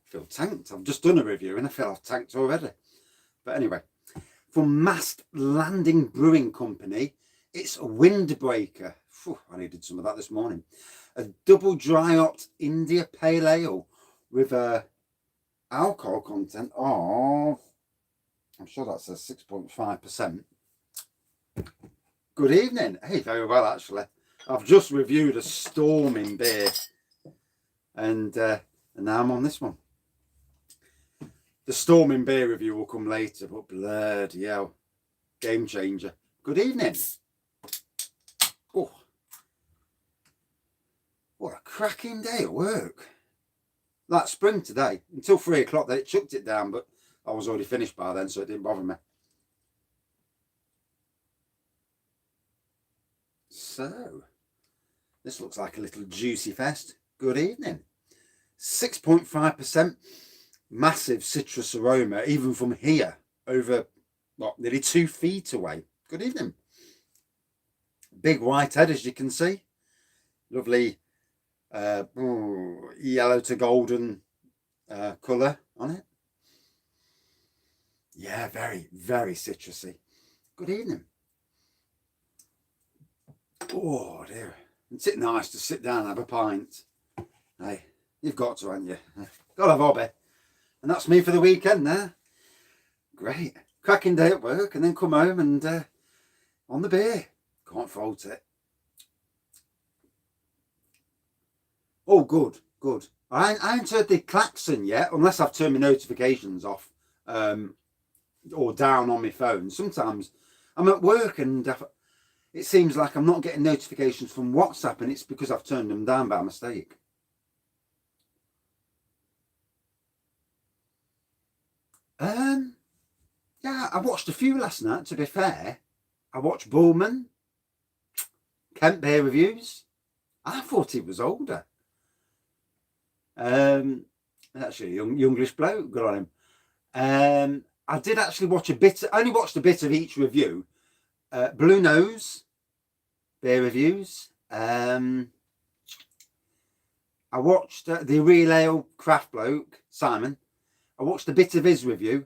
feel tanked. I've just done a review and I feel I've tanked already. But anyway, from Mast Landing Brewing Company, it's a Windbreaker. Phew, I needed some of that this morning. A double dry hopped India Pale Ale with a alcohol content of, I'm sure that says 6.5%. Good evening. Hey, very well actually. I've just reviewed a storming beer, and now I'm on this one. The storming beer review will come later, but bloody hell, game changer. Good evening. Oh, what a cracking day at work. Like spring today, until 3 o'clock, they chucked it down, but I was already finished by then, so it didn't bother me. So, this looks like a little juicy fest. Good evening. 6.5%, massive citrus aroma, even from here, over, what, nearly 2 feet away. Good evening. Big white head, as you can see. Lovely yellow to golden colour on it. Yeah, very, very citrusy. Good evening. Oh dear. It's nice to sit down and have a pint. Hey, you've got to, haven't you? Got to have a hobby. And that's me for the weekend there. Great. Cracking day at work and then come home and on the beer. Can't fault it. Oh, good, good. I haven't heard the klaxon yet, unless I've turned my notifications off or down on my phone. Sometimes I'm at work and it seems like I'm not getting notifications from WhatsApp, and it's because I've turned them down by mistake. Yeah, I watched a few last night, to be fair. I watched Bullman, Kent Beer Reviews. I thought he was older. Actually, a youngish bloke, good on him. I did actually watch a bit, only watched a bit of each review. Blue Nose Beer Reviews. I watched the Real Ale Craft bloke, Simon. I watched a bit of his review.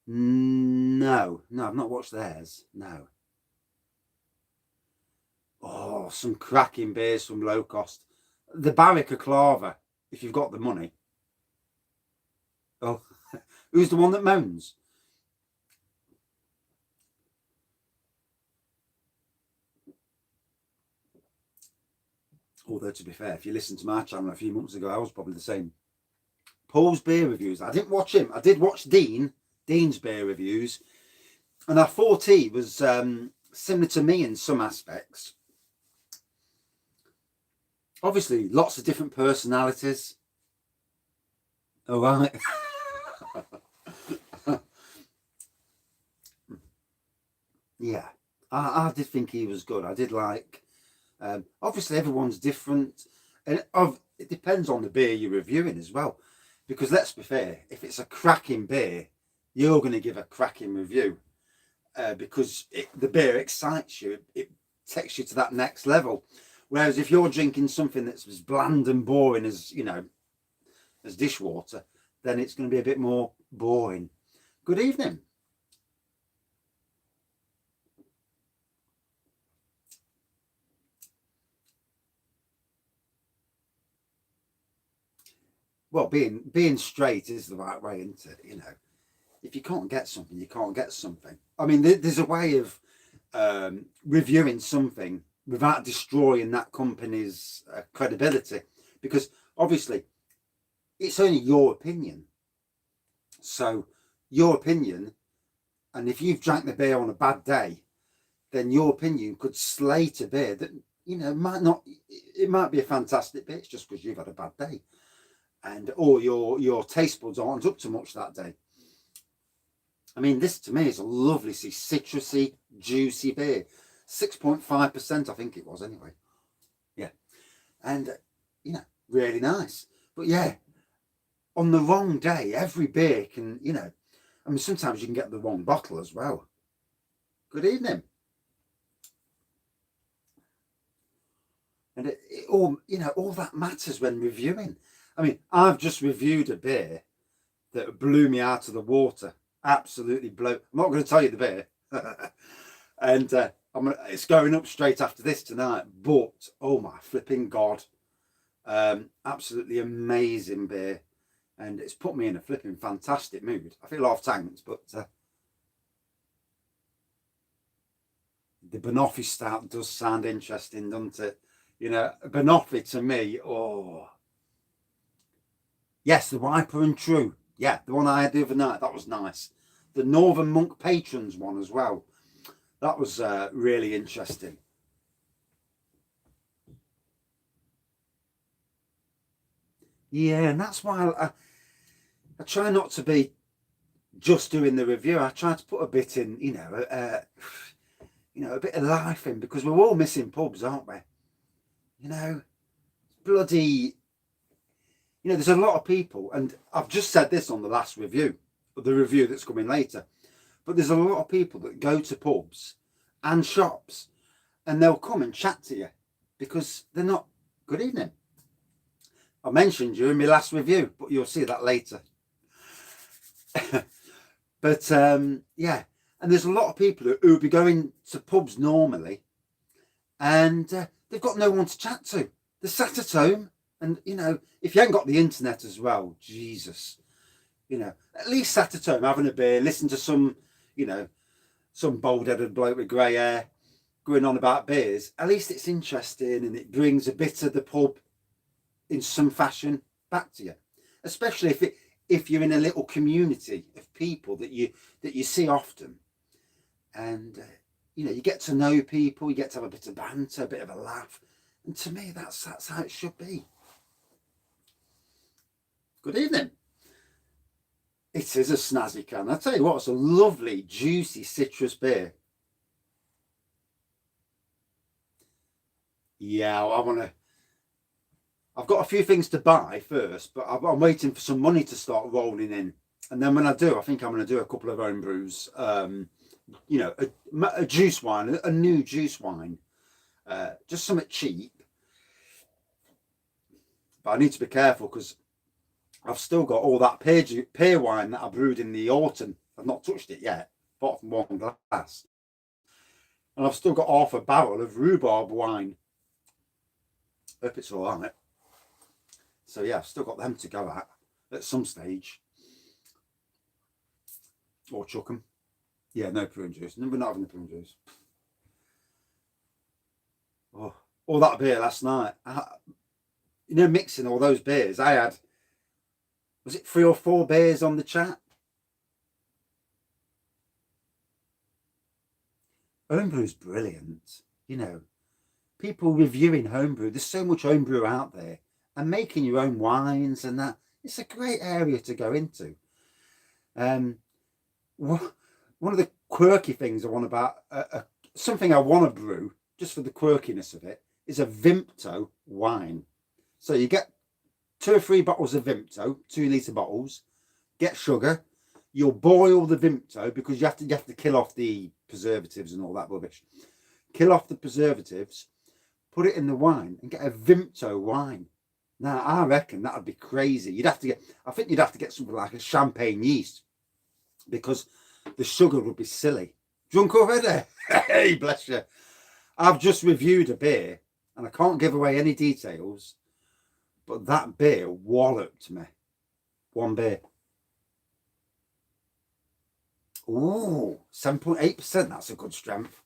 No, I've not watched theirs. No. Oh, some cracking beers from low cost. The Barrica Clava, if you've got the money. Oh, who's the one that moans? Although, to be fair, if you listened to my channel a few months ago, I was probably the same. Paul's beer reviews. I didn't watch him. I did watch Dean's beer reviews. And I thought he was similar to me in some aspects. Obviously, lots of different personalities. All right. Yeah, I did think he was good. I did like, obviously everyone's different, and it depends on the beer you're reviewing as well, because let's be fair, if it's a cracking beer, you're going to give a cracking review, because the beer excites you, it takes you to that next level. Whereas if you're drinking something that's as bland and boring as, you know, as dishwater, then it's going to be a bit more boring. Good evening. Well, being straight is the right way, isn't it? You know, if you can't get something, you can't get something. I mean, there's a way of reviewing something without destroying that company's credibility, because obviously it's only your opinion. So your opinion, and if you've drank the beer on a bad day, then your opinion could slate a beer that, you know, it might be a fantastic beer, it's just because you've had a bad day, and or your taste buds aren't up to much that day. I mean, this to me is a lovely, citrusy, juicy beer. 6.5%, I think it was anyway. Yeah. And, you know, really nice. But yeah, on the wrong day, every beer can, you know, I mean, sometimes you can get the wrong bottle as well. Good evening. And it all, you know, all that matters when reviewing. I mean, I've just reviewed a beer that blew me out of the water. Absolutely blew. I'm not going to tell you the beer. And it's going up straight after this tonight. But, oh my flipping God. Absolutely amazing beer. And it's put me in a flipping fantastic mood. I feel off tanked, but the Banoffee stout does sound interesting, doesn't it? You know, Banoffee to me, oh. Yes, the Wiper and True. Yeah, the one I had the other night, that was nice. The Northern Monk Patrons one as well. That was really interesting. Yeah, and that's why I try not to be just doing the review. I try to put a bit in, you know, a bit of life in, because we're all missing pubs, aren't we? You know, bloody, you know, there's a lot of people, and I've just said this on the last review, the review that's coming later, but there's a lot of people that go to pubs and shops and they'll come and chat to you because they're not, good evening. I mentioned you in my last review, but you'll see that later. But yeah, and there's a lot of people who be going to pubs normally and they've got no one to chat to. They're sat at home, and, you know, if you haven't got the internet as well, Jesus, you know, at least sat at home having a beer, listen to some, you know, some bald-headed bloke with grey hair going on about beers. At least it's interesting and it brings a bit of the pub in some fashion back to you, especially if you're in a little community of people that you see often, and you know, you get to know people, you get to have a bit of banter, a bit of a laugh, and to me that's how it should be. Good evening. It is a snazzy can. I tell you what, it's a lovely juicy citrus beer. Yeah, I've got a few things to buy first, but I'm waiting for some money to start rolling in. And then when I do, I think I'm going to do a couple of home brews. You know, a juice wine, a new juice wine, just something cheap. But I need to be careful because I've still got all that pear wine that I brewed in the autumn. I've not touched it yet, apart from one glass. And I've still got half a barrel of rhubarb wine. Hope it's all right. So yeah, I've still got them to go at some stage. Or chuck them. Yeah, no prune juice. No, we're not having the prune juice. Oh, all that beer last night. You know, mixing all those beers, I had, was it 3 or 4 beers on the chat? Homebrew's brilliant. You know, people reviewing homebrew. There's so much homebrew out there, and making your own wines and that. It's a great area to go into. One of the quirky things I want about something I want to brew, just for the quirkiness of it, is a Vimto wine. So you get 2 or 3 bottles of Vimto, 2-litre bottles. Get sugar. You'll boil the Vimto because you have to kill off the preservatives and all that rubbish. Kill off the preservatives, put it in the wine, and get a Vimto wine. Now I reckon that would be crazy. I think you'd have to get something like a champagne yeast, because the sugar would be silly. Drunk already? Hey, bless you. I've just reviewed a beer, and I can't give away any details, but that beer walloped me. One beer. Ooh, 7.8%. That's a good strength.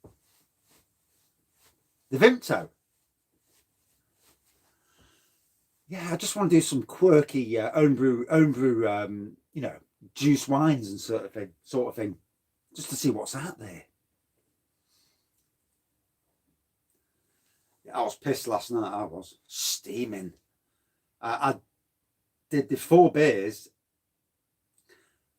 The Vimto. Yeah, I just want to do some quirky homebrew, you know, juice wines and sort of thing, just to see what's out there. Yeah, I was pissed last night. I was steaming. I did the 4 beers.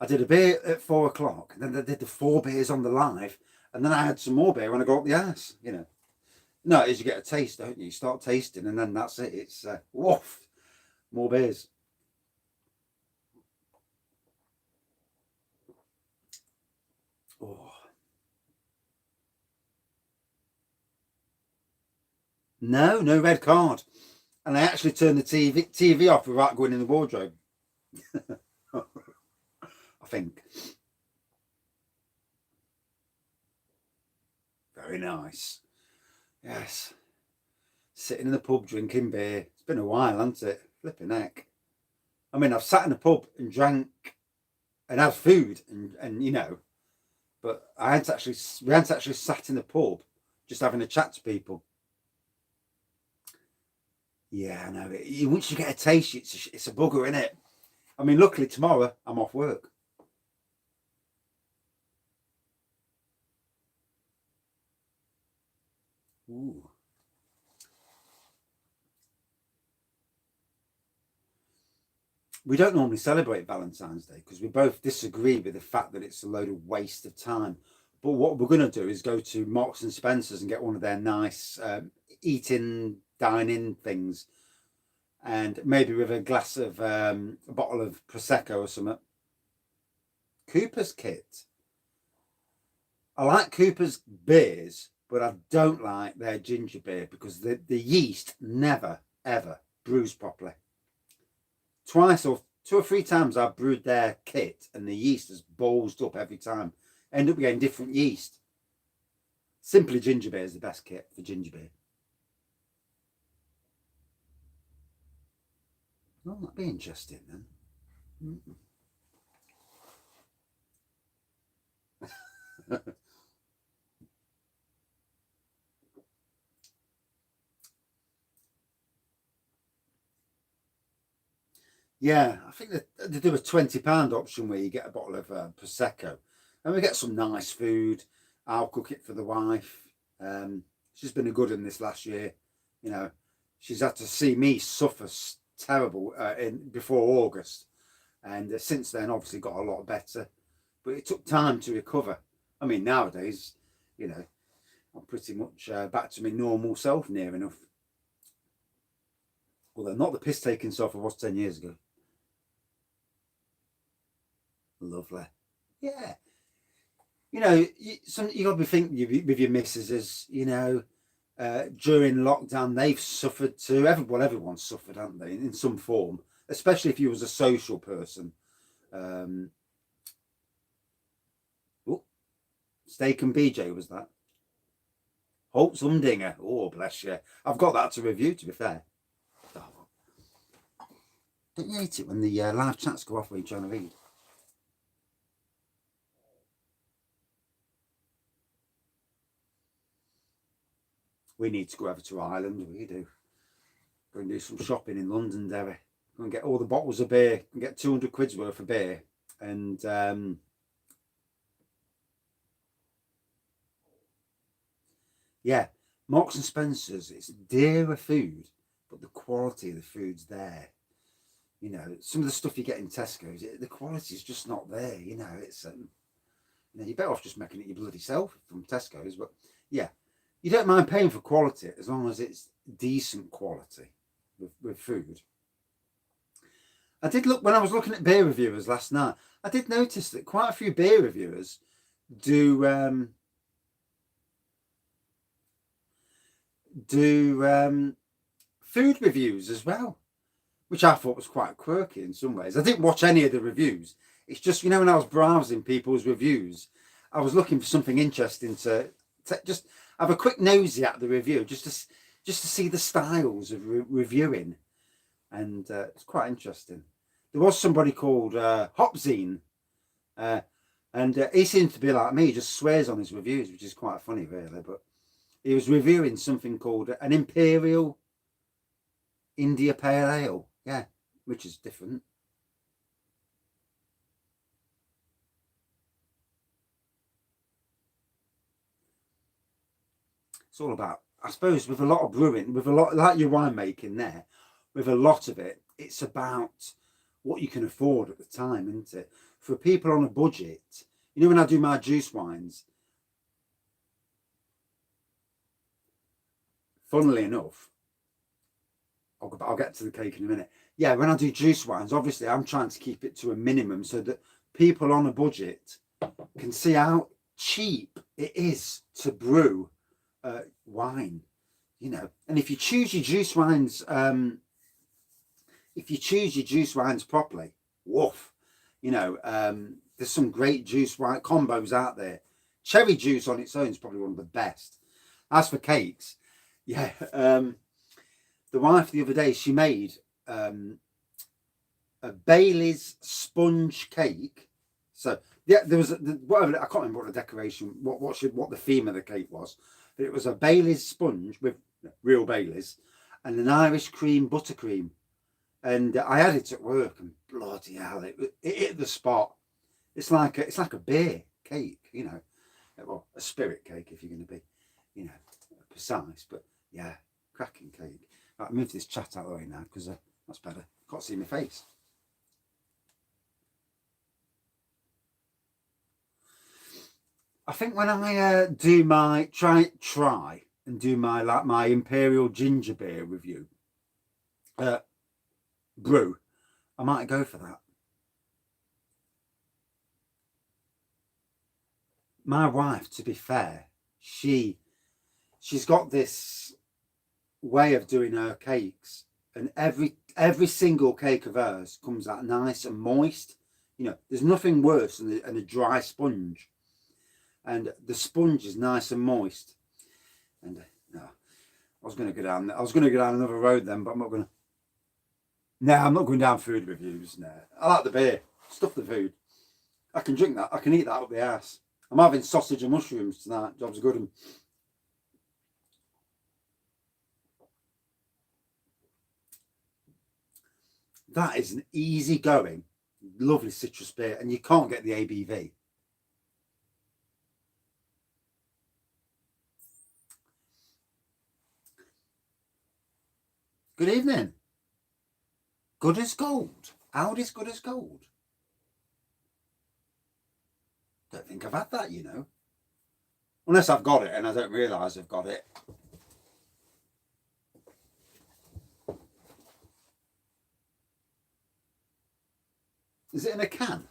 I did a beer at 4 o'clock, and then I did the 4 beers on the live, and then I had some more beer when I got up the ass. You know, no, as you get a taste, don't you? You start tasting, and then that's it. It's woof, more beers. Oh. No red card. And I actually turned the TV off without going in the wardrobe. I think. Very nice. Yes. Sitting in the pub drinking beer. It's been a while, hasn't it? Flipping heck. I mean, I've sat in a pub and drank and had food and you know, but we hadn't actually sat in the pub just having a chat to people. Yeah, I know. Once you get a taste, it's a bugger, isn't it? I mean, luckily tomorrow I'm off work. Ooh. We don't normally celebrate Valentine's Day because we both disagree with the fact that it's a load of waste of time. But what we're going to do is go to Marks and Spencer's and get one of their nice eating, dining things, and maybe with a glass of a bottle of Prosecco or something. Cooper's Kit. I like Cooper's beers, but I don't like their ginger beer because the yeast never, ever brews properly. Twice or 2 or 3 times I've brewed their kit and the yeast has ballsed up every time. End up getting different yeast. Simply ginger beer is the best kit for ginger beer. Oh, that'd be interesting then. Yeah, I think they do a £20 option where you get a bottle of Prosecco and we get some nice food. I'll cook it for the wife. She's been a good one this last year. You know, she's had to see me suffer terrible before August. And since then, obviously got a lot better. But it took time to recover. I mean, nowadays, you know, I'm pretty much back to my normal self near enough. Although not the piss-taking self I was 10 years ago. Lovely. Yeah. You know, you got to be thinking with your missus as, you know, during lockdown, they've suffered too. Everyone suffered, haven't they, in some form, especially if you was a social person. Oh, Steak and BJ was that. Holt's Humdinger. Oh, bless you. I've got that to review, to be fair. Oh. Don't you hate it when the live chats go off when you're trying to read? We need to go over to Ireland. We do. Go and do some shopping in Londonderry. Go and get all the bottles of beer. And get 200 quid's worth of beer. And yeah, Marks and Spencer's. It's dearer food, but the quality of the food's there. You know, some of the stuff you get in Tesco's, the quality is just not there. You know, it's you know, you're better off just making it your bloody self from Tesco's. But yeah, you don't mind paying for quality as long as it's decent quality with food. I did look when I was looking at beer reviewers last night. I did notice that quite a few beer reviewers do food reviews as well, which I thought was quite quirky in some ways. I didn't watch any of the reviews. It's just, you know, when I was browsing people's reviews, I was looking for something interesting to just have a quick nosy at the review, just to see the styles of reviewing, and it's quite interesting. There was somebody called Hopzine, and he seems to be like me, he just swears on his reviews, which is quite funny, really. But he was reviewing something called an Imperial India Pale Ale, yeah, which is different. It's all about, I suppose, with a lot of brewing, with a lot like your winemaking there, with a lot of it, it's about what you can afford at the time, isn't it? For people on a budget, you know, when I do my juice wines, funnily enough, I'll get to the cake in a minute. Yeah, when I do juice wines, obviously I'm trying to keep it to a minimum so that people on a budget can see how cheap it is to brew wine. you know. And if you choose your juice wines, properly, woof, you know, there's some great juice wine combos out there. Cherry juice on its own is probably one of the best. As for cakes, yeah, the wife the other day, she made a Bailey's sponge cake. So yeah, there was whatever, I can't remember what the decoration, what the theme of the cake was, but it was a Bailey's sponge with real Bailey's and an Irish cream buttercream. And I had it at work, and bloody hell, it hit the spot. It's like a beer cake, you know, well, a spirit cake if you're going to be, you know, precise. But yeah, cracking cake. Right, move this chat out of the way now because that's better. Can't see my face. I think when I do my try and do my imperial ginger beer review, brew, I might go for that. My wife, to be fair, she's got this way of doing her cakes, and every single cake of hers comes out nice and moist. You know, there's nothing worse than a dry sponge, and the sponge is nice and moist. And no, I was going to go down another road then, but I'm not going to. No, I'm not going down food reviews. No, I like the beer. Stuff the food. I can drink that. I can eat that up the ass. I'm having sausage and mushrooms tonight. Job's good. That is an easy going, lovely citrus beer, and you can't get the ABV. Good evening. Good as gold. Aldi's good as gold. Don't think I've had that, you know. Unless I've got it and I don't realise I've got it. Is it in a can?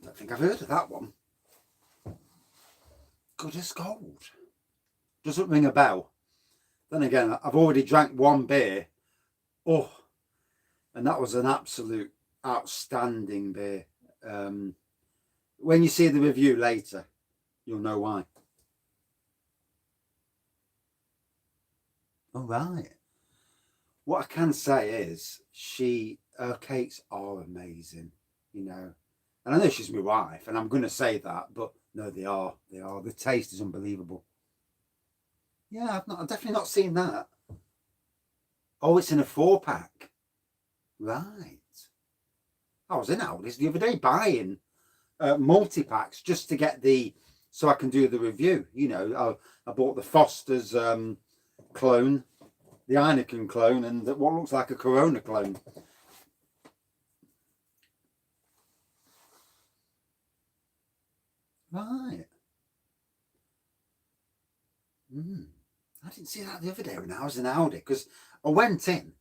Don't think I've heard of that one. Good as gold. Doesn't ring a bell. Then again, I've already drank one beer. Oh, and that was an absolute outstanding beer. When you see the review later, you'll know why. All right. What I can say is her cakes are amazing, you know. And I know she's my wife, and I'm going to say that, but no, they are. They are. The taste is unbelievable. Yeah, I've definitely not seen that. Oh, it's in a 4-pack. Right. I was in Aldi's the other day buying multi-packs just to get so I can do the review. You know, I bought the Foster's clone, the Heineken clone, and what looks like a Corona clone. Right. I didn't see that the other day when I was in Aldi, because I went in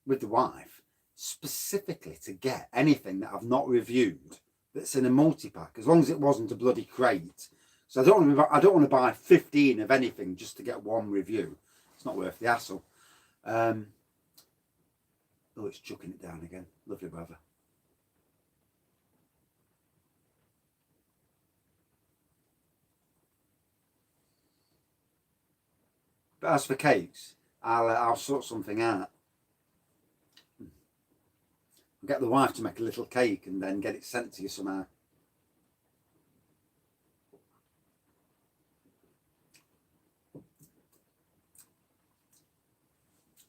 with the wife specifically to get anything that I've not reviewed that's in a multi-pack, as long as it wasn't a bloody crate. So I don't want to buy 15 of anything just to get one review. It's not worth the hassle. Oh, it's chucking it down again. Lovely weather. But as for cakes, I'll sort something out. I'll get the wife to make a little cake and then get it sent to you somehow.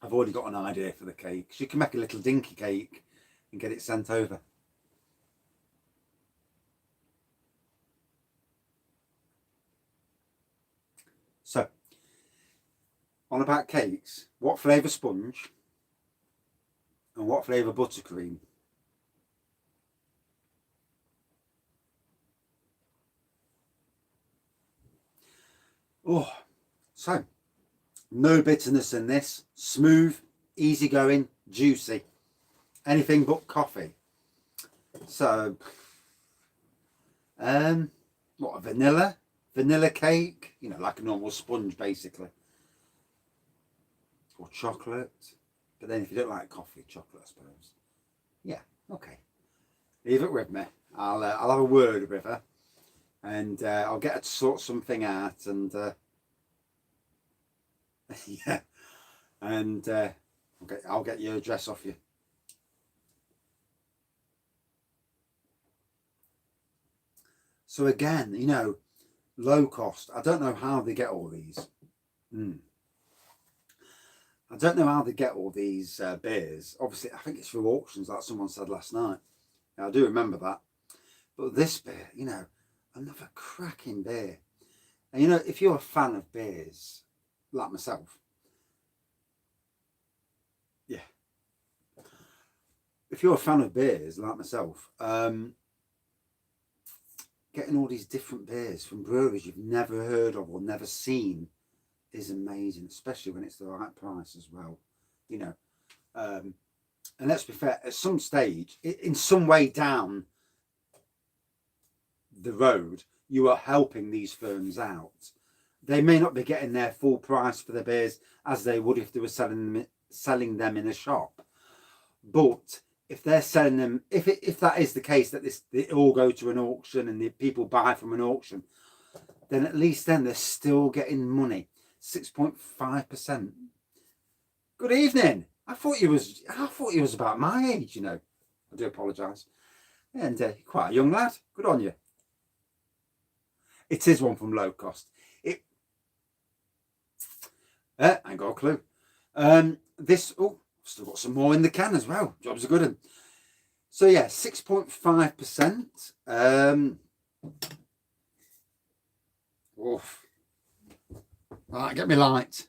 I've already got an idea for the cake. She can make a little dinky cake and get it sent over. So, on about cakes, what flavour sponge and what flavour buttercream? Oh, so no bitterness in this. Smooth, easygoing, juicy. Anything but coffee. So, what, a vanilla cake? You know, like a normal sponge, basically. or chocolate. But then if you don't like coffee, chocolate, I suppose. Yeah, okay. Leave it with me. I'll have a word with her, and I'll get her to sort something out, and yeah, and I'll get your address off you. So again, you know, low cost. I don't know how they get all these. I don't know how they get all these beers. Obviously, I think it's through auctions, like someone said last night. I do remember that. But this beer, you know, another cracking beer. And you know, if you're a fan of beers, like myself, yeah. If you're a fan of beers, like myself, getting all these different beers from breweries you've never heard of or never seen is amazing, especially when it's the right price as well, you know. And let's be fair, at some stage, in some way down the road, you are helping these firms out. They may not be getting their full price for their beers as they would if they were selling them in a shop, but if they're selling them, if that is the case, that they all go to an auction and the people buy from an auction, then at least then they're still getting money. 6.5%. Good evening. I thought you was about my age, you know. I do apologise. And quite a young lad. Good on you. It is one from low cost. I ain't got a clue. Still got some more in the can as well. Job's a good one. So yeah, 6.5%. Oof. Right, get me light.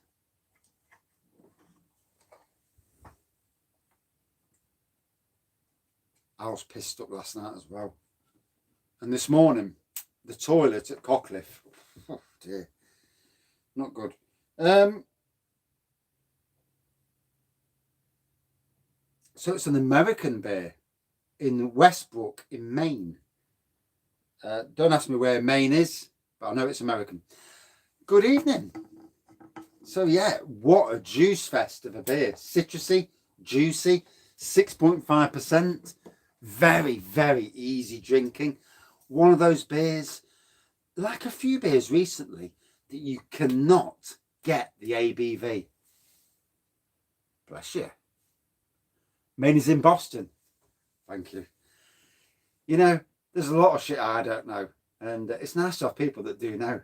I was pissed up last night as well. And this morning, the toilet at Cockcliffe. Oh dear. Not good. So it's an American beer in Westbrook in Maine. Don't ask me where Maine is, but I know it's American. Good evening. So yeah, what a juice fest of a beer. Citrusy, juicy, 6.5%. Very, very easy drinking. One of those beers, like a few beers recently, that you cannot get the ABV. Bless you. Maine is in Boston. Thank you. You know, there's a lot of shit I don't know. And it's nice to have people that do know.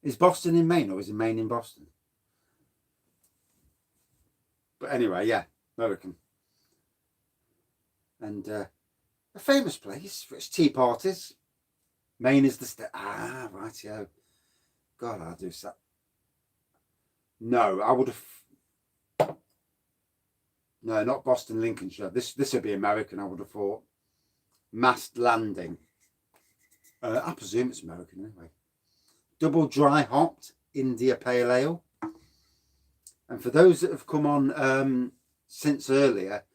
Is Boston in Maine or is it Maine in Boston? But anyway, yeah, American. And a famous place for its tea parties. Maine is the state. Ah, right, yeah. God, I'll do that. No, I would have. No, not Boston, Lincolnshire. This would be American, I would have thought. Mast Landing. I presume it's American anyway. Double dry hopped India Pale Ale. And for those that have come on since earlier,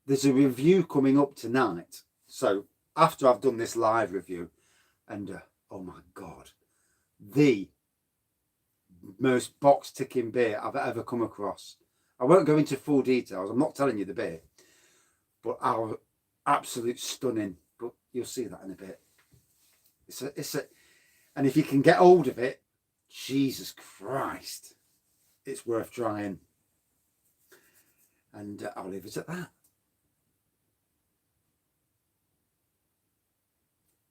there's a review coming up tonight. So after I've done this live review, and oh my God, the most box ticking beer I've ever come across. I won't go into full details. I'm not telling you the beer, but our absolute stunning. But you'll see that in a bit. It's a, and if you can get hold of it, Jesus Christ, it's worth trying. And I'll leave it at that.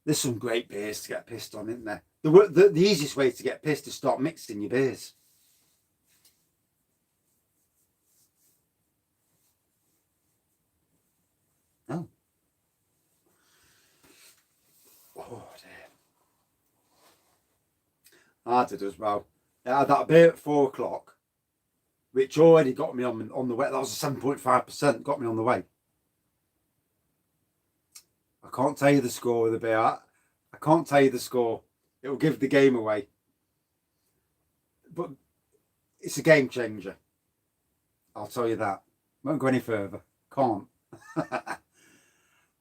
There's some great beers to get pissed on, isn't there? The easiest way to get pissed is start mixing your beers. Oh. Oh, dear. I did as well. I had that beer at 4 o'clock, which already got me on the way. That was 7.5%, got me on the way. I can't tell you the score of the beer. I can't tell you the score. It will give the game away. But it's a game changer. I'll tell you that. Won't go any further. Can't.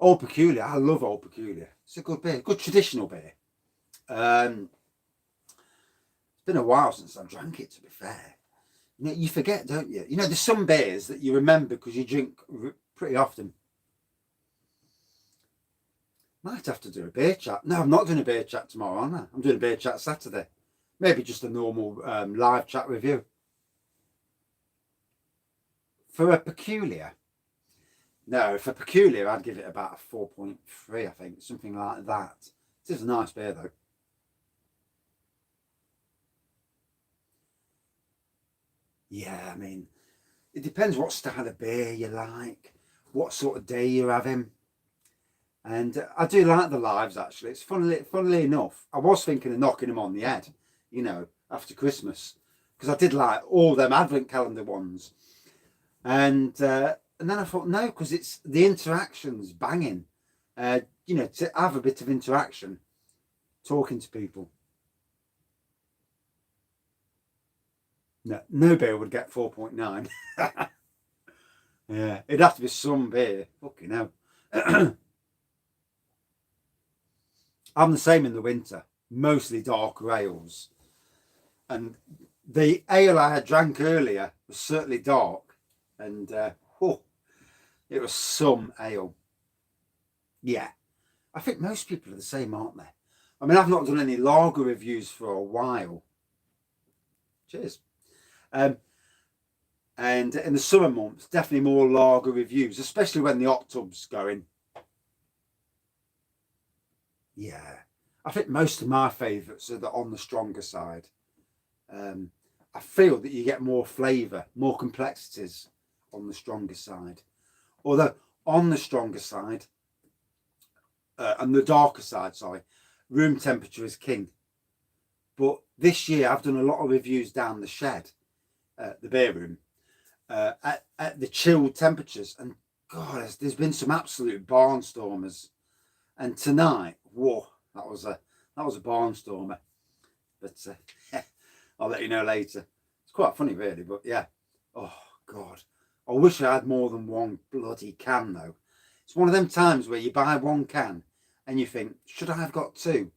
Old Peculiar. I love Old Peculiar. It's a good beer. Good traditional beer. been a while since I've drank it, to be fair. You know, you forget, don't you? You know, there's some beers that you remember because you drink pretty often. Might have to do a beer chat. No, I'm not doing a beer chat tomorrow, am I? I'm doing a beer chat Saturday. Maybe just a normal live chat review. For a peculiar, no, for peculiar, I'd give it about a 4.3, I think, something like that. It is a nice beer, though. Yeah, I mean, it depends what style of beer you like, what sort of day you're having. And I do like the lives, actually. It's funnily enough, I was thinking of knocking them on the head, you know, after Christmas, because I did like all them advent calendar ones. And then I thought, no, because it's the interaction's banging. You know, to have a bit of interaction, talking to people. No beer would get 4.9. Yeah, it'd have to be some beer. Fucking hell. I'm the same in the winter, mostly darker ales. And the ale I had drank earlier was certainly dark. And it was some ale. Yeah, I think most people are the same, aren't they? I mean, I've not done any lager reviews for a while. Cheers. And in the summer months, definitely more lager reviews, especially when the hot tub's going. Yeah, I think most of my favourites are on the stronger side. I feel that you get more flavour, more complexities on the stronger side. Although on the stronger side, and the darker side, sorry, room temperature is king. But this year I've done a lot of reviews down the shed, the beer room, at the chilled temperatures. And God, there's been some absolute barnstormers. And tonight, whoa, that was a barnstormer. But I'll let you know later. It's quite funny, really. But yeah, oh God, I wish I had more than one bloody can, though. It's one of them times where you buy one can and you think, should I have got two?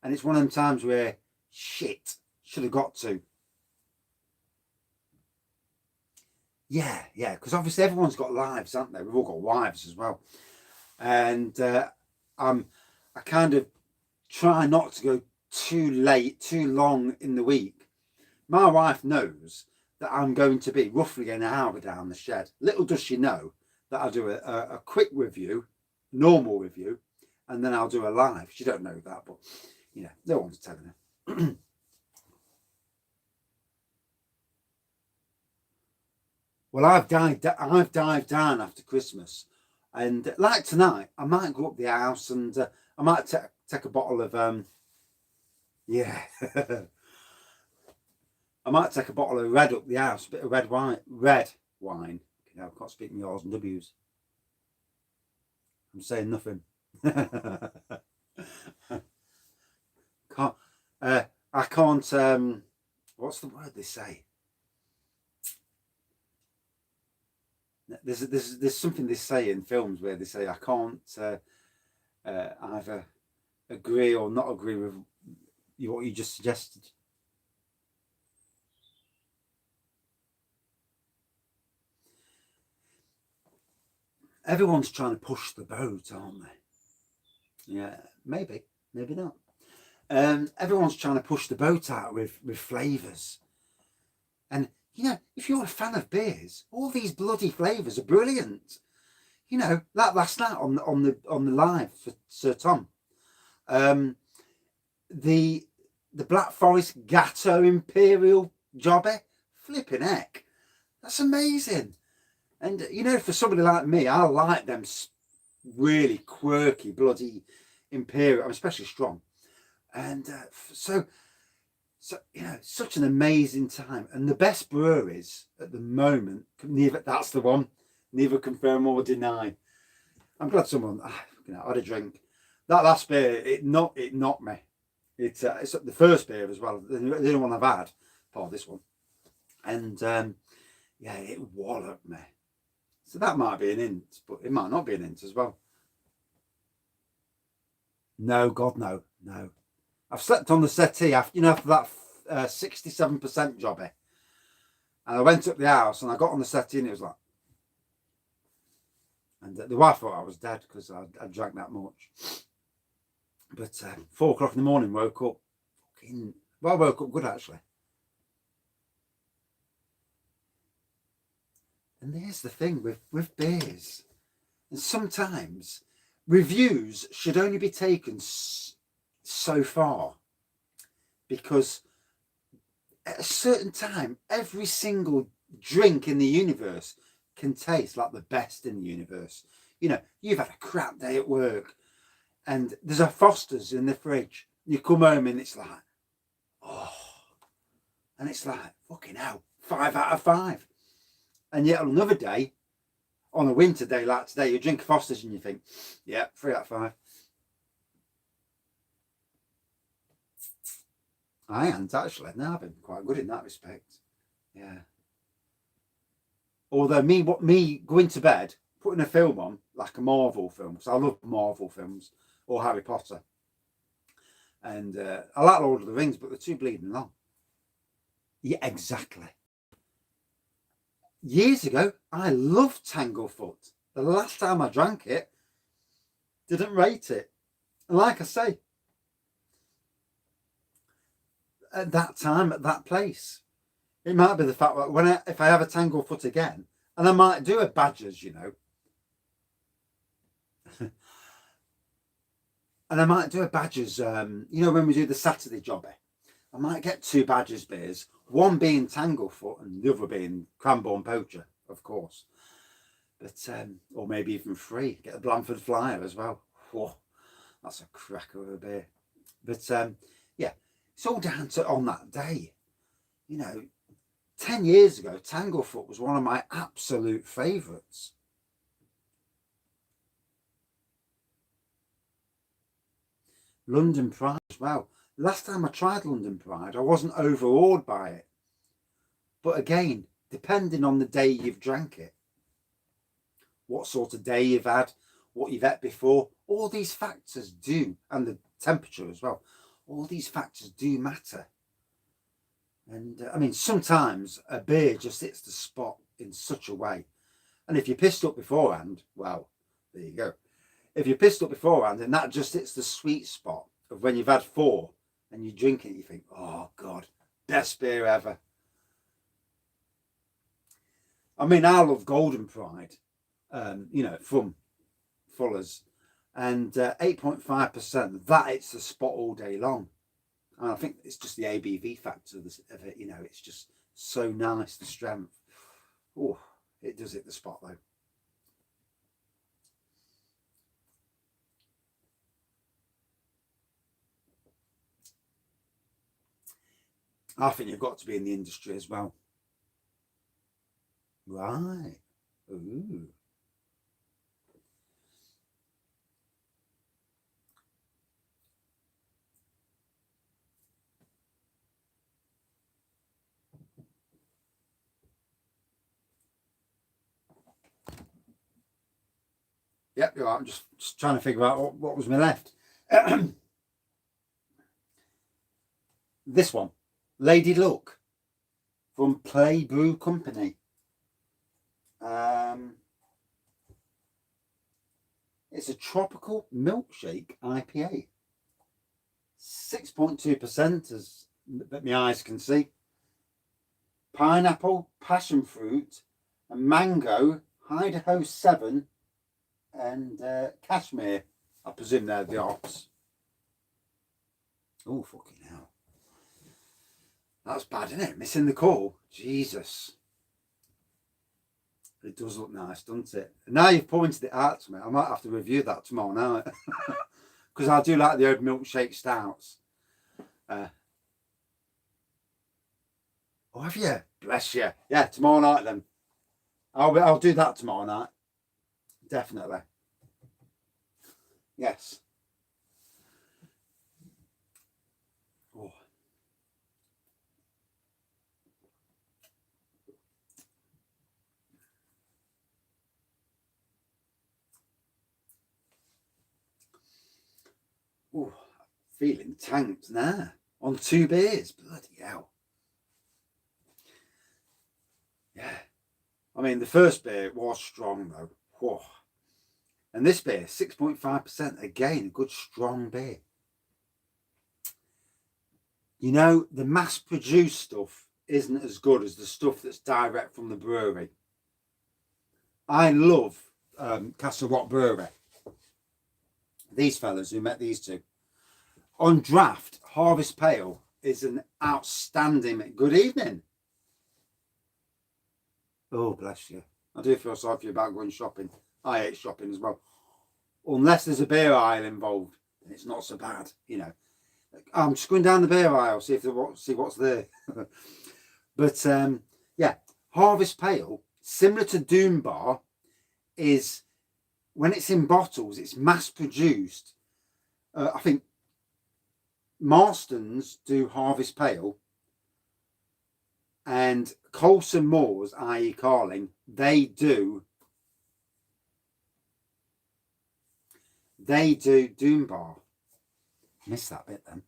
And it's one of them times where, shit, should have got two. Yeah, because obviously everyone's got lives, haven't they? We've all got wives as well. And I kind of try not to go too late, too long in the week. My wife knows that I'm going to be roughly an hour down the shed. Little does she know that I'll do a quick review, normal review, and then I'll do a live. She don't know that, but you know, no one's telling her. Well, I've dived down after Christmas, and like tonight, I might go up the house and I might take a bottle of yeah. I might take a bottle of red up the house, a bit of red wine. You know, I can't speak in R's and W's. I'm saying nothing. I can't. What's the word they say? There's something they say in films where they say I can't either agree or not agree with what you just suggested. Everyone's trying to push the boat, aren't they? Yeah, maybe not. Everyone's trying to push the boat out with flavours. And, you know, if you're a fan of beers, all these bloody flavours are brilliant. You know, like last night on the live for Sir Tom. The Black Forest Gatto Imperial Jobby, flipping heck. That's amazing. And, you know, for somebody like me, I like them really quirky, bloody Imperial. I'm especially strong. And so, you know, such an amazing time. And the best breweries at the moment, that's the one, neither confirm or deny. I'm glad someone, you know, had a drink. That last beer, it knocked me. It's the first beer as well, the only one I've had, part of this one. And, yeah, it walloped me. So that might be an hint, but it might not be an hint as well. No, God, no. I've slept on the settee after that 67% jobby. And I went up the house and I got on the settee and it was like, and the wife thought I was dead because I drank that much. But 4 o'clock in the morning, woke up. I woke up good actually. And there's the thing with beers. And sometimes reviews should only be taken so far, because at a certain time, every single drink in the universe can taste like the best in the universe. You know, you've had a crap day at work and there's a Foster's in the fridge. You come home and it's like, oh, and it's like, fucking hell, 5 out of 5. And yet on another day, on a winter day like today, you drink a Foster's and you think, yeah, 3 out of 5. I ain't actually. No, I've been quite good in that respect. Yeah. Although me going to bed, putting a film on, like a Marvel film, because I love Marvel films, or Harry Potter. And I like Lord of the Rings, but they're too bleeding long. Yeah, exactly. Years ago, I loved Tanglefoot. The last time I drank it, didn't rate it. And like I say, at that time, at that place, it might be the fact that if I have a Tanglefoot again, and I might do a Badgers, you know, and I might do a Badgers, you know, when we do the Saturday jobby, I might get 2 Badgers beers, one being Tanglefoot and the other being Cranbourne Poacher, of course. But, or maybe even 3, get a Blandford Flyer as well. Whoa, that's a cracker of a beer. But, yeah, it's all down to on that day. You know, 10 years ago, Tanglefoot was one of my absolute favourites. London Pride as well. Last time I tried London Pride, I wasn't overawed by it. But again, depending on the day you've drank it, what sort of day you've had, what you've ate before, all these factors do, and the temperature as well, all these factors do matter. And I mean, sometimes a beer just hits the spot in such a way. And if you're pissed up beforehand, well, there you go. If you're pissed up beforehand and that just hits the sweet spot of when you've had 4 and you drink it, you think, oh God, best beer ever. I mean, I love Golden Pride, you know, from Fuller's, and 8.5%, that hits the spot all day long. And I think it's just the ABV factor of it, you know, it's just so nice, the strength. Oh, it does hit the spot though. I think you've got to be in the industry as well. Right. Ooh. Yep, you're right. I'm just trying to figure out what was my left. This one, Lady Luck, from Play Brew Company. It's a tropical milkshake IPA. 6.2%, as my eyes can see. Pineapple, passion fruit, and mango, Idaho 7, and cashmere. I presume they're the hops. Oh, fucking hell. That's bad, isn't it? Missing the call. Jesus. It does look nice, doesn't it? Now you've pointed it out to me, I might have to review that tomorrow night. Because I do like the old milkshake stouts. Oh, have you? Bless you. Yeah, tomorrow night then. I'll do that tomorrow night. Definitely. Yes. Oh. Oh, feeling tanked now on 2 beers. Bloody hell. Yeah. I mean, the first beer was strong though. Whoa. And this beer, 6.5%. Again, a good strong beer. You know, the mass-produced stuff isn't as good as the stuff that's direct from the brewery. I love Castle Rock Brewery. These fellas who met these two. On draft, Harvest Pale is an outstanding... Good evening. Oh, bless you. I do feel sorry for you about going shopping. I hate shopping as well. Unless there's a beer aisle involved, then it's not so bad, you know. I'm just going down the beer aisle, see what's there. But yeah, Harvest Pale, similar to Doom Bar, is when it's in bottles, it's mass produced. I think Marston's do Harvest Pale, and Colson Moors, i.e. Carling, they do Doom Bar. Missed that bit then.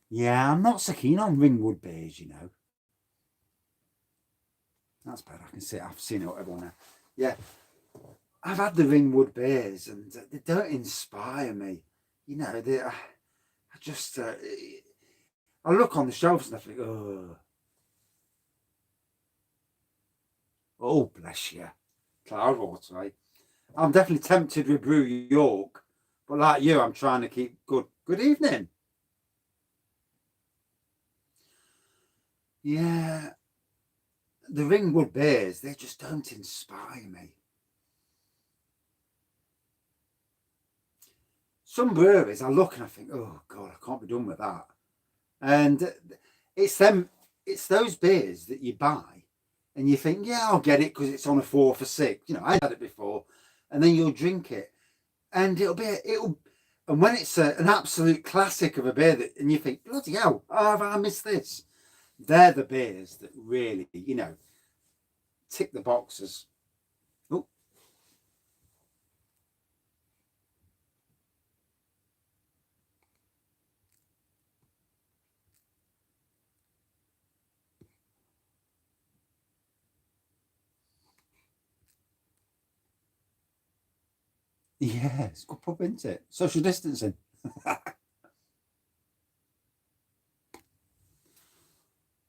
Yeah, I'm not so keen on Ringwood beers, you know. That's bad. I can see it. I've seen it everyone now. Yeah, I've had the Ringwood beers and they don't inspire me. You know, I just I look on the shelves and I think, oh, bless you, Cloudwater. Eh? I'm definitely tempted with Brew York, but like you, I'm trying to keep good. Good evening. Yeah, the Ringwood beers, they just don't inspire me. Some breweries, I look and I think, oh God, I can't be done with that. And it's those beers that you buy and you think, yeah, I'll get it because it's on a 4 for 6. You know, I had it before, and then you'll drink it, and and when it's an absolute classic of a beer and you think, bloody hell, how have I missed this? They're the beers that really, you know, tick the boxes. Oh. Yeah, it's good pub, isn't it? Social distancing.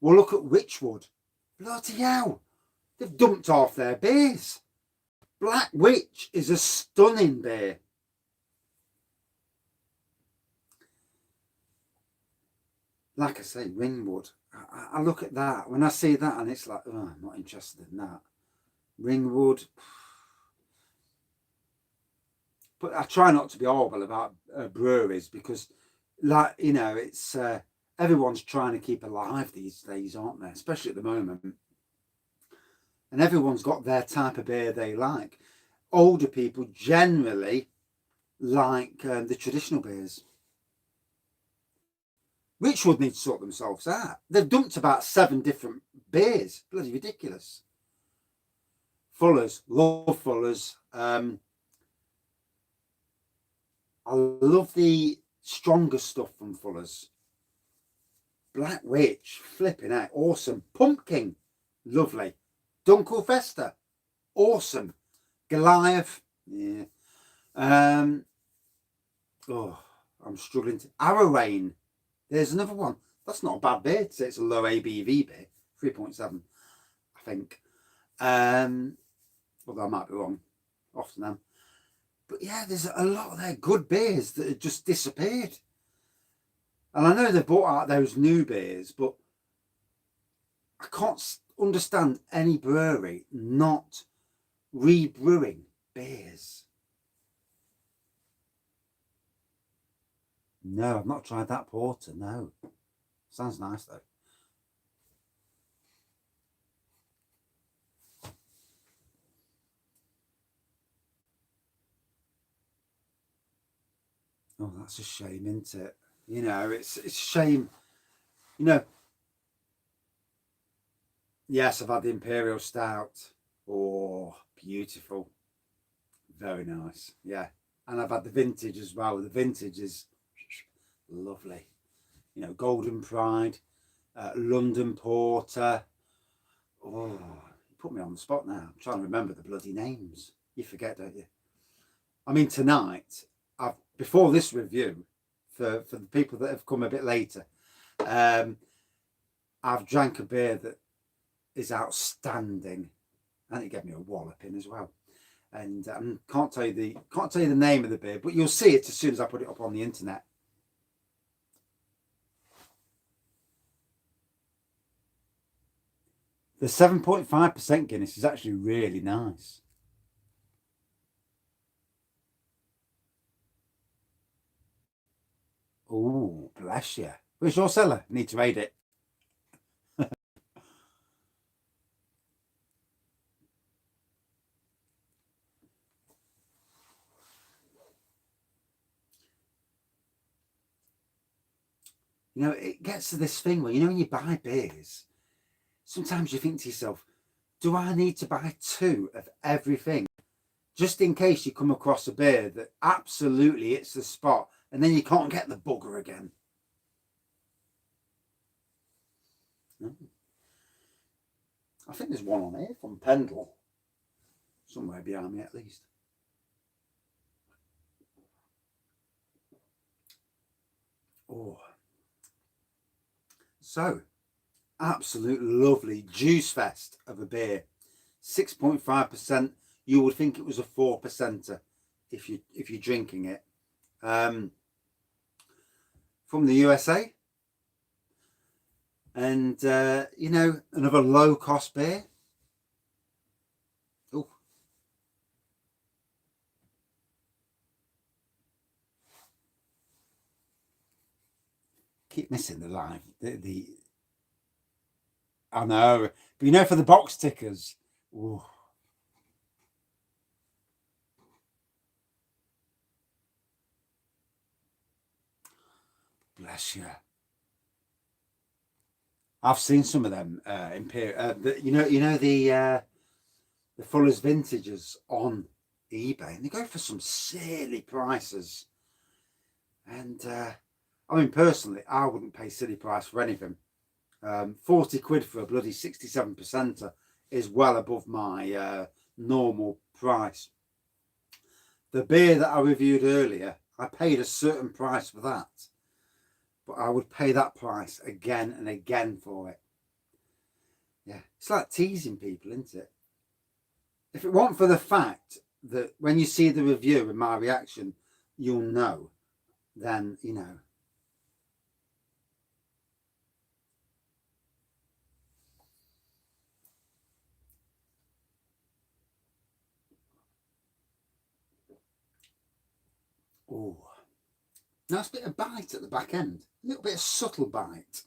Well, look at Witchwood. Bloody hell. They've dumped off their beers. Black Witch is a stunning beer. Like I say, Ringwood. I look at that. When I see that and it's like, oh, I'm not interested in that. Ringwood. But I try not to be horrible about breweries because, like, you know, it's everyone's trying to keep alive these days, aren't they? Especially at the moment. And everyone's got their type of beer they like. Older people generally like the traditional beers. Witchwood need to sort themselves out. They've dumped about 7 different beers. Bloody ridiculous. Fuller's, love Fuller's. I love the stronger stuff from Fuller's. Black Witch, flipping out, awesome. Pumpkin, lovely. Dunkel Festa, awesome. Goliath, yeah. Oh, I'm struggling to. Arrow Rain, there's another one. That's not a bad beer to say it's a low ABV beer, 3.7, I think. Although I might be wrong, often am. But yeah, there's a lot of their good beers that have just disappeared. And I know they brought out those new beers, but I can't understand any brewery not rebrewing beers. No, I've not tried that porter, no. Sounds nice though. Oh, that's a shame, isn't it? You know, it's a shame. You know, yes, I've had the Imperial Stout. Oh, beautiful. Very nice, yeah. And I've had the vintage as well. The vintage is lovely. You know, Golden Pride, London Porter. Oh, you put me on the spot now. I'm trying to remember the bloody names. You forget, don't you? I mean, tonight, before this review, for the people that have come a bit later, I've drank a beer that is outstanding, and it gave me a walloping as well. And can't tell you the name of the beer, but you'll see it as soon as I put it up on the internet. The 7.5% Guinness is actually really nice. Oh, bless you. Where's your cellar? Need to raid it. You know, it gets to this thing where, you know, when you buy beers, sometimes you think to yourself, do I need to buy 2 of everything? Just in case you come across a beer that absolutely hits the spot and then you can't get the bugger again. I think there's one on here from Pendle. Somewhere behind me at least. Oh. So, absolute lovely juice fest of a beer. 6.5%. You would think it was a 4%er if you're drinking it. From the USA. And you know, another low cost beer. Oh. Keep missing the live. I know. But you know, for the box tickers. Ooh. Bless you. I've seen some of them you know the Fuller's vintages on eBay, and they go for some silly prices. And I mean, personally, I wouldn't pay silly price for anything. 40 quid for a bloody 67%er is well above my normal price. The beer that I reviewed earlier, I paid a certain price for that, but I would pay that price again and again for it. Yeah, it's like teasing people, isn't it? If it weren't for the fact that when you see the review and my reaction, you'll know, then, you know. Oh, nice bit of bite at the back end. A little bit of subtle bite.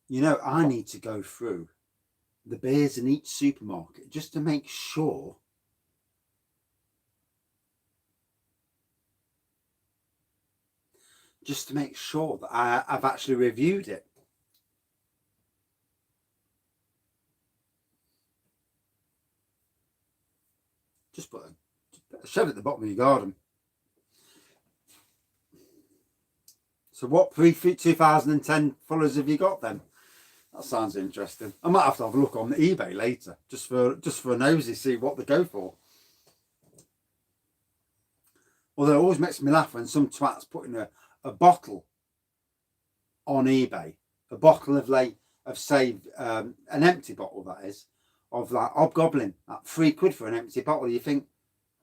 You know, I need to go through the beers in each supermarket just to make sure that I've actually reviewed it. Just put a shed at the bottom of your garden. So what pre-2010 Fullers have you got then? That sounds interesting. I might have to have a look on eBay later, just for a nosy, see what they go for. Although it always makes me laugh when some twat's putting a bottle on eBay, a bottle of say an empty bottle, that is, of that hobgoblin at £3 for an empty bottle. You think,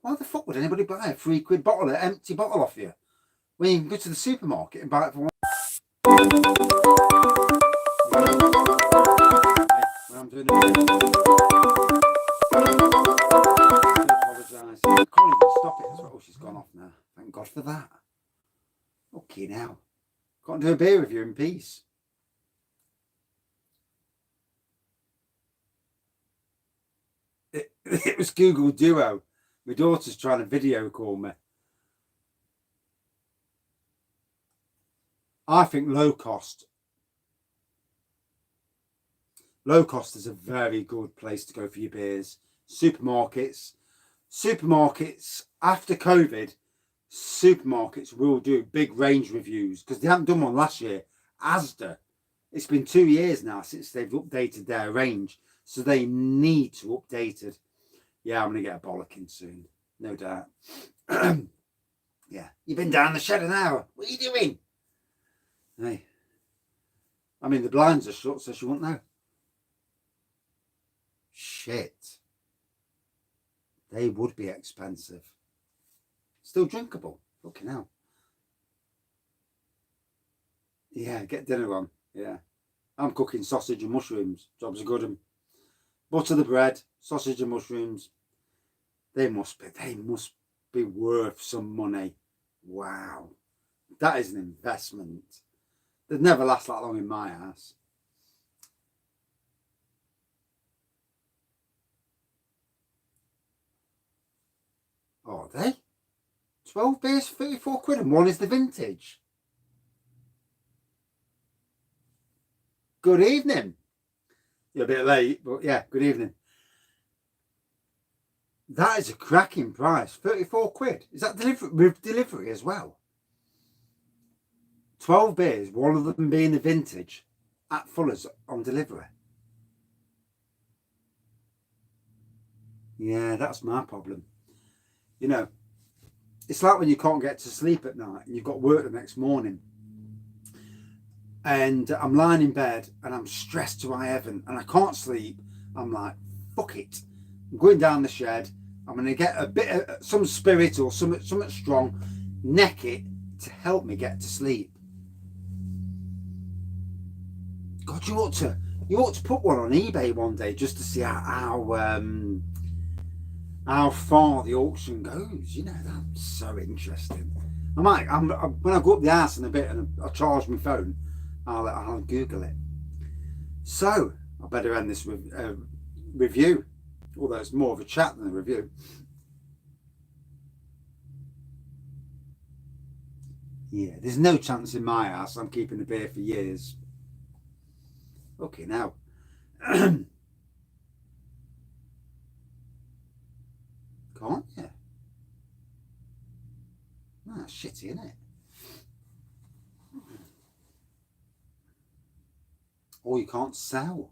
why the fuck would anybody buy a £3 bottle, an empty bottle off you, when you can go to the supermarket and buy it for one? When I'm doing it, I apologise. I can't even stop it as well. Oh, she's gone off now. Thank God for that. Okay, now can't do a beer review in peace. It was Google Duo. My daughter's trying to video call me. I think low cost. Low cost is a very good place to go for your beers. Supermarkets after COVID, supermarkets will do big range reviews because they haven't done one last year. Asda, it's been 2 years now since they've updated their range, so they need to update it. Yeah, I'm going to get a bollocking soon, no doubt. Yeah, you've been down the shed an hour. What are you doing? Hey, I mean, the blinds are shut, so she won't know. Shit. They would be expensive. Still drinkable. Fucking hell. Yeah, get dinner on. Yeah. I'm cooking sausage and mushrooms. Job's a good one. Butter the bread, sausage and mushrooms. They must be worth some money. Wow. That is an investment. They'd never last that long in my house. Oh, are they? 12 beers, 34 quid, and one is the vintage. Good evening. You're a bit late, but yeah, good evening. That is a cracking price. 34 quid. Is that with delivery as well? 12 beers, one of them being the vintage, at Fuller's on delivery. Yeah, that's my problem. You know, it's like when you can't get to sleep at night and you've got work the next morning. And I'm lying in bed and I'm stressed to high heaven and I can't sleep. I'm like, fuck it. I'm going down the shed. I'm going to get a bit of some spirit or something strong, neck it to help me get to sleep. God, you ought to put one on eBay one day just to see how far the auction goes. You know, that's so interesting. When I go up the house in a bit and I charge my phone, I'll Google it. So I better end this review, although it's more of a chat than a review. Yeah, there's no chance in my house I'm keeping the beer for years. Okay, now. Can't you? Ah, shitty, isn't it? Or you can't sell.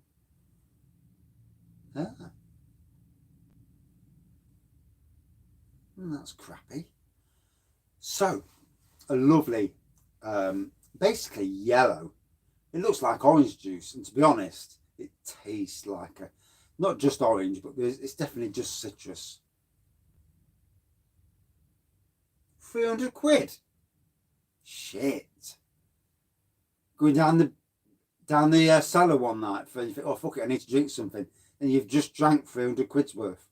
Ah. That's crappy. So, a lovely, basically yellow. It looks like orange juice, and to be honest, it tastes like not just orange, but it's definitely just citrus. 300 quid. Shit. Going down the cellar one night for you think, oh fuck it, I need to drink something, and you've just drank 300 quid's worth.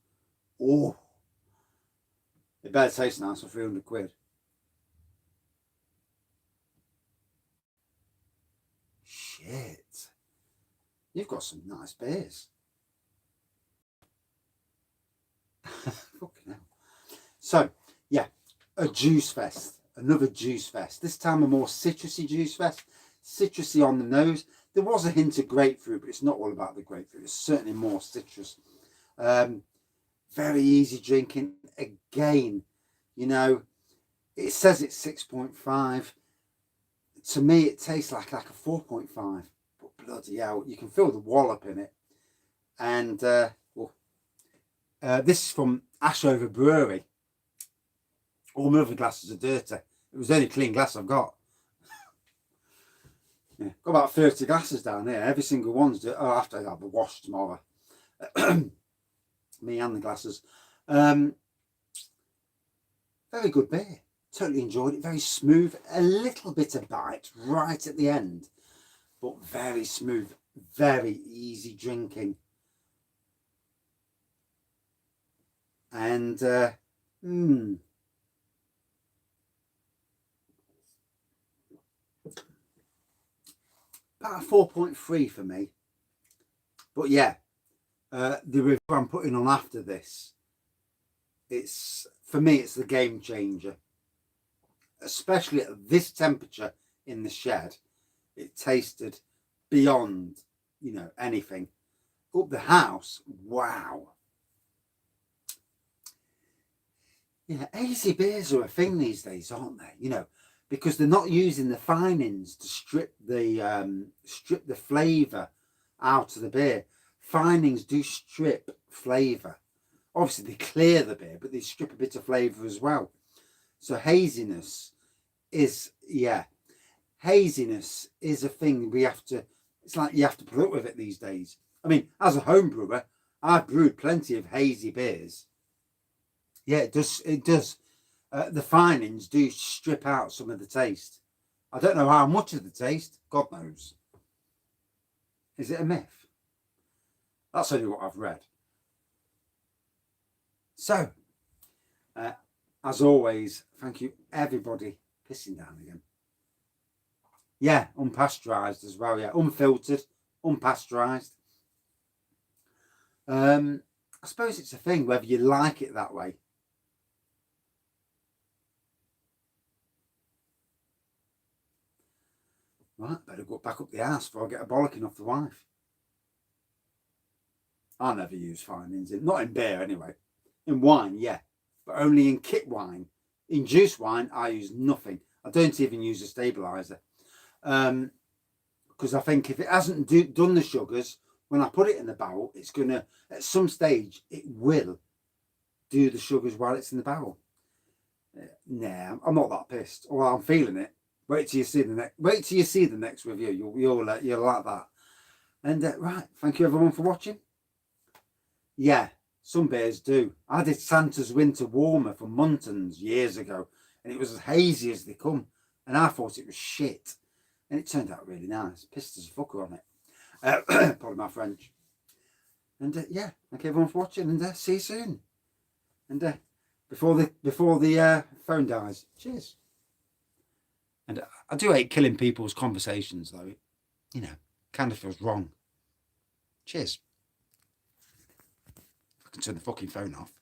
Oh, it better taste nice for 300 quid. Shit. You've got some nice beers. Fucking hell. So, yeah, a juice fest. Another juice fest. This time a more citrusy juice fest. Citrusy on the nose. There was a hint of grapefruit, but it's not all about the grapefruit. It's certainly more citrus. Very easy drinking. Again, you know, it says it's 6.5. To me, it tastes like a 4.5. But bloody hell, you can feel the wallop in it. And this is from Ashover Brewery. All my other glasses are dirty. It was the only clean glass I've got. Yeah, got about 30 glasses down here. Every single one's dirty. Oh, I have to have a wash tomorrow. Me and the glasses. Very good beer. Totally enjoyed it. Very smooth. A little bit of bite right at the end. But very smooth. Very easy drinking. And about a 4.3 for me. But yeah, the review I'm putting on after this, for me it's the game changer. Especially at this temperature in the shed, it tasted beyond, anything. up the house, wow. Yeah, hazy beers are a thing these days, aren't they? You know, because they're not using the finings to strip the flavour out of the beer. Finings do strip flavour. Obviously, they clear the beer, but they strip a bit of flavour as well. So haziness is, haziness is a thing we have to, it's like you have to put up with it these days. I mean, as a home brewer, I've brewed plenty of hazy beers. Yeah, it does. The finings do strip out some of the taste. I don't know how much of the taste, God knows. Is it a myth? That's only what I've read. So, as always, thank you everybody. Pissing down again. Yeah, unpasteurised as well. Yeah, unfiltered, unpasteurised. I suppose it's a thing whether you like it that way. Right, better go back up the arse before I get a bollocking off the wife. I never use finings not in beer anyway. In wine, yeah, but only in kit wine. In juice wine, I use nothing. I don't even use a stabiliser. Because I think if it hasn't done the sugars, when I put it in the barrel, it's going to, at some stage, it will do the sugars while it's in the barrel. Nah, I'm not that pissed. Well, I'm feeling it. Wait till you see the next review. You'll like that. And right, thank you everyone for watching. Yeah, some beers do. I did Santa's Winter Warmer from Muntons years ago, and it was as hazy as they come, and I thought it was shit, and it turned out really nice. Pissed as a fucker on it. Pardon my French. And yeah, thank you everyone for watching, and see you soon. And before the phone dies, cheers. And I do hate killing people's conversations, though. You know, kind of feels wrong. Cheers. I can turn the fucking phone off.